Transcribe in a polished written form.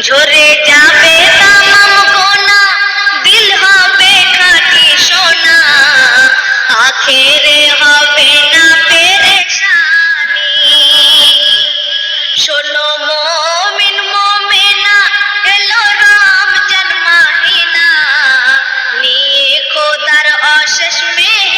ঝরে যাবে তামাম গোনা, দিল হবে খাঁটি সোনা, আখেরে হবে না পেরেশানি। শোনো মুমিন মুমিনা, এলো রমজান মাহিনা, নিয়ে খোদার অশেষ মেহেরবানি।